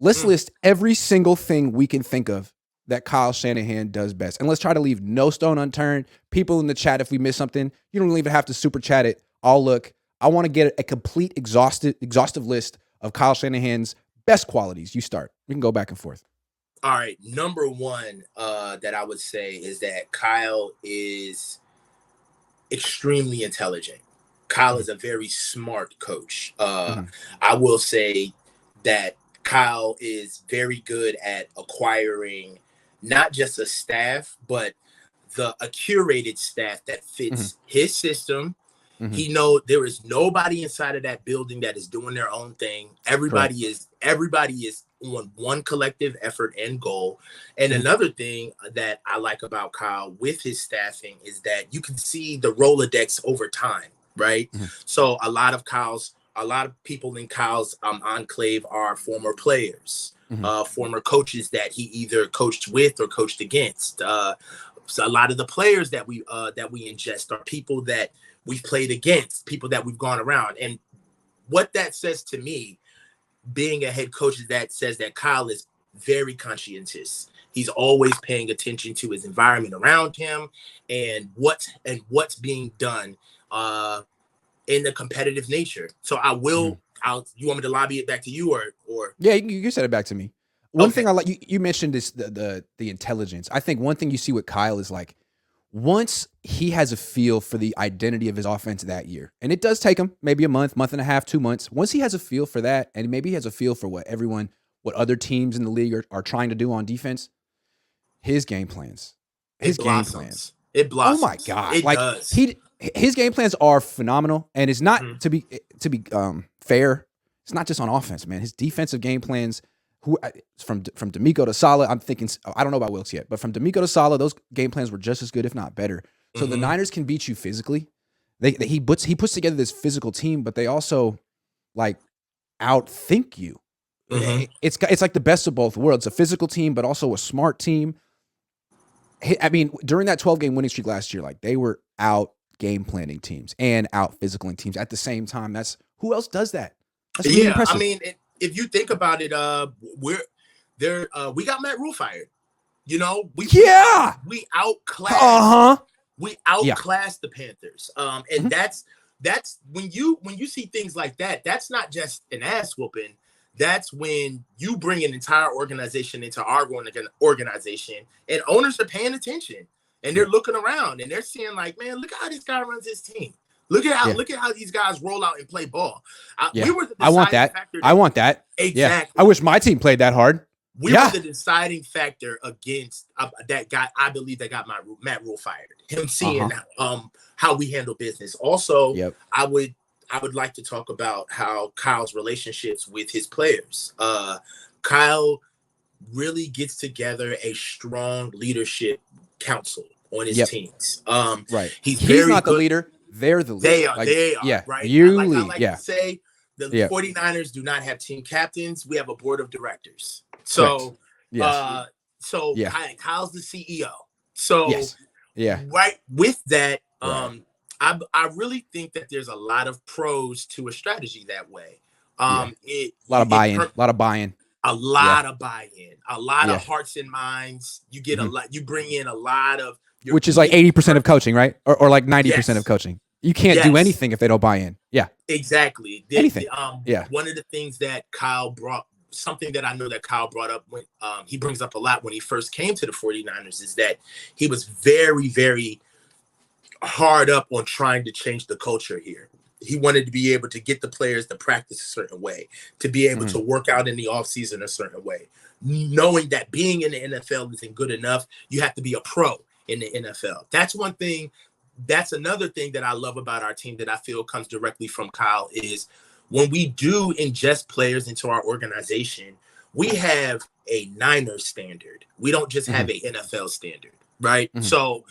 Let's list every single thing we can think of that Kyle Shanahan does best. And let's try to leave no stone unturned. People in the chat, if we miss something, you don't even have to super chat it. I'll look. I want to get a complete exhaustive list of Kyle Shanahan's best qualities. You start. We can go back and forth. All right. Number one that I would say is that Kyle is extremely intelligent. Kyle is a very smart coach. I will say that Kyle is very good at acquiring not just a staff, but a curated staff that fits his system. He knows there is nobody inside of that building that is doing their own thing. Everybody is on one collective effort and goal. And another thing that I like about Kyle with his staffing is that you can see the Rolodex over time, right? So a lot of people in Kyle's enclave are former players, former coaches that he either coached with or coached against. So a lot of the players that we ingest are people that we've played against, people that we've gone around. And what that says to me, being a head coach, is that says that Kyle is very conscientious. He's always paying attention to his environment around him and what's being done in the competitive nature. So I will. You want me to lobby it back to you, or yeah, you said it back to me. One thing I like, you mentioned is the intelligence. I think one thing you see with Kyle is like, once he has a feel for the identity of his offense that year, and it does take him maybe a month and a half, 2 months. Once he has a feel for that, and maybe he has a feel for what other teams in the league are trying to do on defense, his game plans, it blossoms. Oh my God. It does. His game plans are phenomenal, and it's not to be fair. It's not just on offense, man. His defensive game plans, from D'Amico to Saleh, I'm thinking, I don't know about Wilkes yet, but from D'Amico to Saleh, those game plans were just as good, if not better. So the Niners can beat you physically. He puts together this physical team, but they also like outthink you. It's like the best of both worlds: a physical team, but also a smart team. I mean, during that 12-game winning streak last year, like, they were out game planning teams and out physicaling teams at the same time. Who else does that? That's really impressive. I mean, if you think about it, we got Matt Rule fired. You know, we outclassed the Panthers. And that's when you see things like that, that's not just an ass whooping. That's when you bring an entire organization into our organization, and owners are paying attention, and they're looking around and they're seeing like, man, look how this guy runs his team. Look at how these guys roll out and play ball. We were the deciding factor. I want that. Exactly. Yeah. I wish my team played that hard. We were the deciding factor against that guy. I believe that got Matt Rule fired. Him seeing how we handle business. Also, I would like to talk about how Kyle's relationships with his players. Kyle really gets together a strong leadership council on his teams. Right. He's not the leader. They're the leader. They are. Yeah. Right. You I lead. like to say the 49ers do not have team captains. We have a board of directors. So, Kyle's the CEO. So, right with that, I really think that there's a lot of pros to a strategy that way. A lot of buy-in, a lot of hearts and minds. You get a lot. You bring in a lot of, which is like 80% of coaching, right? Or like 90% of coaching. You can't do anything if they don't buy in. Yeah, exactly. Anything. One of the things that Kyle brought, something that I know that Kyle brought up when he brings up a lot when he first came to the 49ers, is that he was very, very hard up on trying to change the culture here. He wanted to be able to get the players to practice a certain way, to be able to work out in the offseason a certain way, knowing that being in the NFL isn't good enough. You have to be a pro in the NFL. That's one thing. That's another thing that I love about our team that I feel comes directly from Kyle is when we do ingest players into our organization, we have a Niners standard. We don't just have a NFL standard, right? So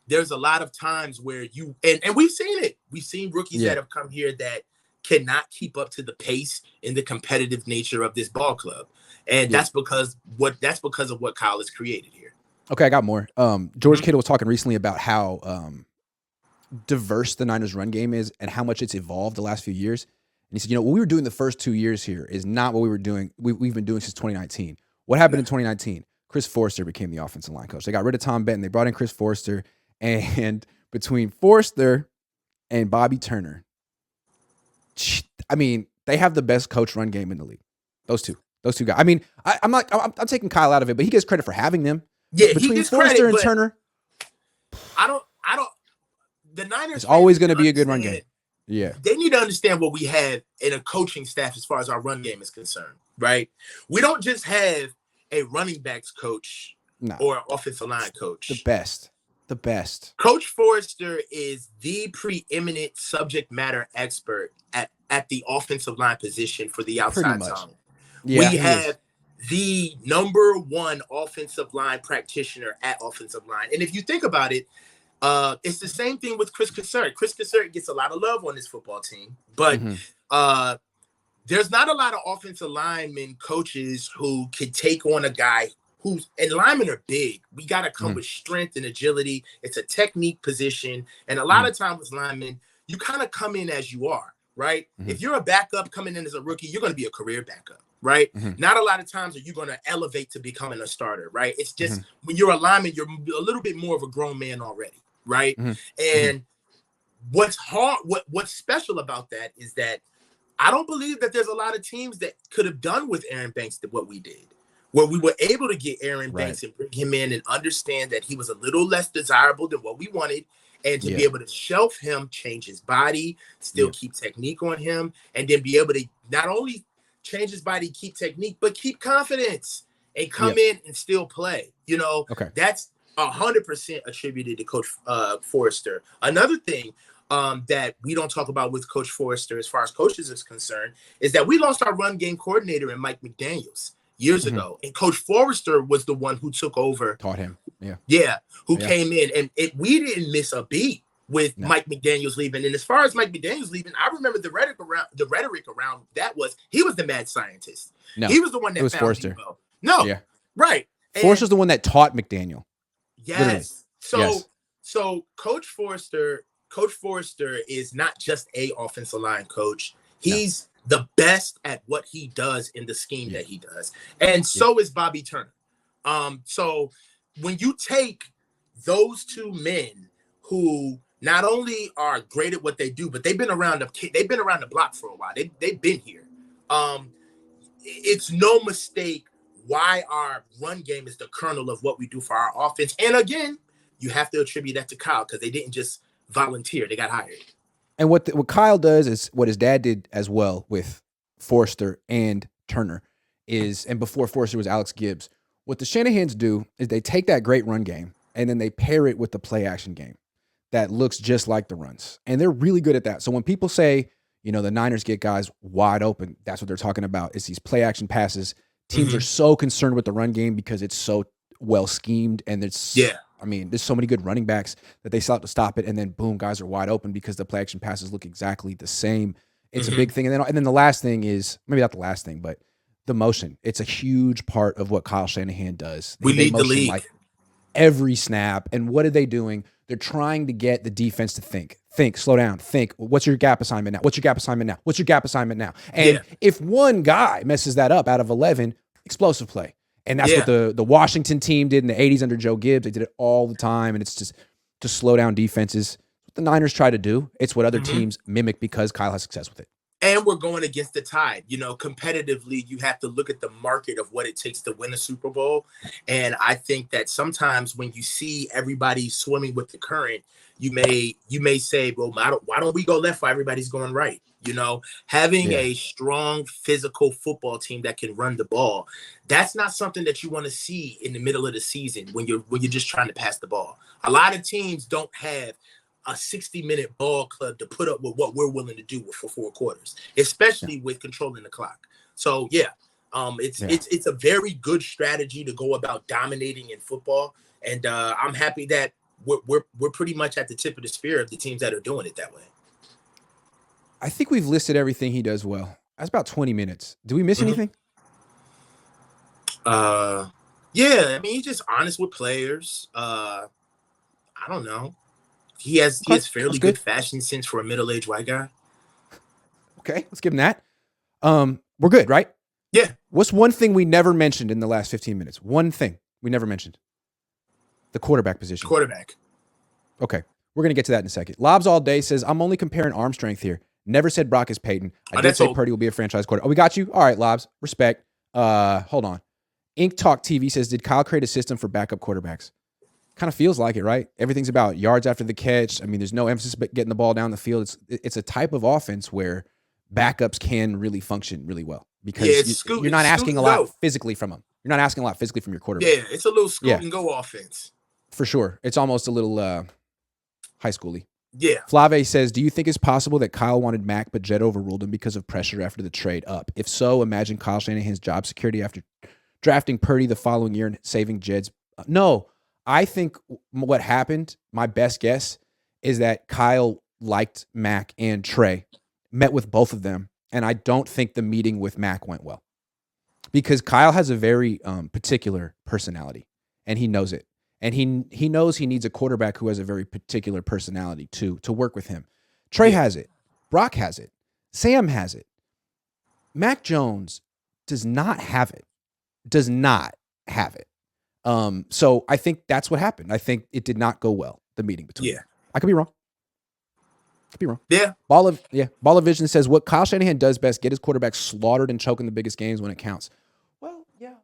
there's a lot of times where and we've seen it. We've seen rookies that have come here that cannot keep up to the pace and the competitive nature of this ball club. And that's because of what Kyle has created here. Okay, I got more. George Kittle was talking recently about how diverse the Niners run game is and how much it's evolved the last few years. he said, what we were doing the first 2 years here is not what we were doing. We've been doing since 2019. What happened in 2019? Chris Forster became the offensive line coach. They got rid of Tom Benton. They brought in Chris Forster. And between Forster and Bobby Turner, I mean, they have the best coach run game in the league. Those two guys. I mean, I'm taking Kyle out of it, but he gets credit for having them. Yeah, between he gets Forster credit, and Turner, I don't. The Niners. It's always going to be a good run game. Yeah, they need to understand what we have in a coaching staff as far as our run game is concerned. Right? We don't just have a running backs coach or an offensive line coach. The best. Coach Forrester is the preeminent subject matter expert at the offensive line position for the outside zone. Yeah, we have the number one offensive line practitioner at offensive line. And if you think about it, it's the same thing with Chris Cassert. Chris Cassert gets a lot of love on this football team, but there's not a lot of offensive linemen coaches who could take on a guy and linemen are big. We got to come with strength and agility. It's a technique position. And a lot of times with linemen, you kind of come in as you are, right? If you're a backup coming in as a rookie, you're going to be a career backup, right? Not a lot of times are you going to elevate to becoming a starter, right? It's just when you're a lineman, you're a little bit more of a grown man already, right? And what's special about that is that I don't believe that there's a lot of teams that could have done with Aaron Banks what we did, where we were able to get Aaron Banks and bring him in and understand that he was a little less desirable than what we wanted, and to be able to shelf him, change his body, still keep technique on him, and then be able to not only change his body, keep technique, but keep confidence and come in and still play. That's 100% attributed to Coach Forrester. Another thing that we don't talk about with Coach Forrester as far as coaches is concerned is that we lost our run game coordinator in Mike McDaniels years ago. And Coach Forrester was the one who took over. Taught him. Who came in. And we didn't miss a beat with Mike McDaniels leaving. And as far as Mike McDaniels leaving, I remember the rhetoric around that was he was the mad scientist. No, he was the one that found Forrester. Debo. No. Yeah. Right. Forrester's the one that taught McDaniel. Yes. So Coach Forrester is not just a offensive line coach. He's the best at what he does in the scheme that he does. And so is Bobby Turner. So when you take those two men who not only are great at what they do, but they've been around the block for a while. They've been here. It's no mistake why our run game is the kernel of what we do for our offense. And again, you have to attribute that to Kyle because they didn't just volunteer. They got hired. And what Kyle does is what his dad did as well with Forster and Turner and before Forster was Alex Gibbs. What the Shanahans do is they take that great run game and then they pair it with the play action game that looks just like the runs. And they're really good at that. So when people say, the Niners get guys wide open, that's what they're talking about. It's these play action passes. Teams are so concerned with the run game because it's so well schemed and there's so many good running backs that they sought to stop it, and then boom, guys are wide open because the play action passes look exactly the same. It's a big thing, and then the last thing is maybe not the last thing, but the motion. It's a huge part of what Kyle Shanahan does. We lead the league like every snap, and what are they doing? They're trying to get the defense to think, slow down, think. What's your gap assignment now? What's your gap assignment now? What's your gap assignment now? And if one guy messes that up out of 11, explosive play. And that's what the Washington team did in the 80s under Joe Gibbs. They did it all the time, and it's just to slow down defenses. What the Niners try to do. It's what other teams mimic because Kyle has success with it. And we're going against the tide. Competitively, you have to look at the market of what it takes to win a Super Bowl. And I think that sometimes when you see everybody swimming with the current, you may say, well, why don't we go left while everybody's going right? Having a strong physical football team that can run the ball, that's not something that you want to see in the middle of the season when you're just trying to pass the ball. A lot of teams don't have a 60-minute ball club to put up with what we're willing to do for 4 quarters, especially with controlling the clock. So it's a very good strategy to go about dominating in football, and I'm happy that we're pretty much at the tip of the spear of the teams that are doing it that way. I think we've listed everything he does well. That's about 20 minutes. Do we miss anything? He's just honest with players. I don't know. He has fairly good fashion sense for a middle-aged white guy. Okay, let's give him that. We're good, right? Yeah. What's one thing we never mentioned in the last 15 minutes? One thing we never mentioned. The quarterback position. Quarterback. Okay, we're going to get to that in a second. Lobs All Day says, I'm only comparing arm strength here. Never said Brock is Peyton. I did say Purdy will be a franchise quarterback. Oh, we got you? All right, Lobs. Respect. Hold on. Ink Talk TV says, did Kyle create a system for backup quarterbacks? Kind of feels like it, right? Everything's about yards after the catch. I mean, there's no emphasis but getting the ball down the field. It's a type of offense where backups can really function really well because you're not asking a lot physically from them. You're not asking a lot physically from your quarterback. Yeah, it's a little scoot and go offense. For sure. It's almost a little high schooly. Yeah. Flave says, do you think it's possible that Kyle wanted Mac, but Jed overruled him because of pressure after the trade up? If so, imagine Kyle Shanahan's job security after drafting Purdy the following year and saving Jed's. No, I think what happened, my best guess, is that Kyle liked Mac and Trey, met with both of them, and I don't think the meeting with Mac went well. Because Kyle has a very particular personality, and he knows it. And he knows he needs a quarterback who has a very particular personality to work with him. Trey has it. Brock has it. Sam has it. Mac Jones does not have it. Does not have it. So I think that's what happened. I think it did not go well, the meeting between them. I could be wrong. Yeah. Ball of Vision says, what Kyle Shanahan does best, get his quarterback slaughtered and choke in the biggest games when it counts. Well, yeah.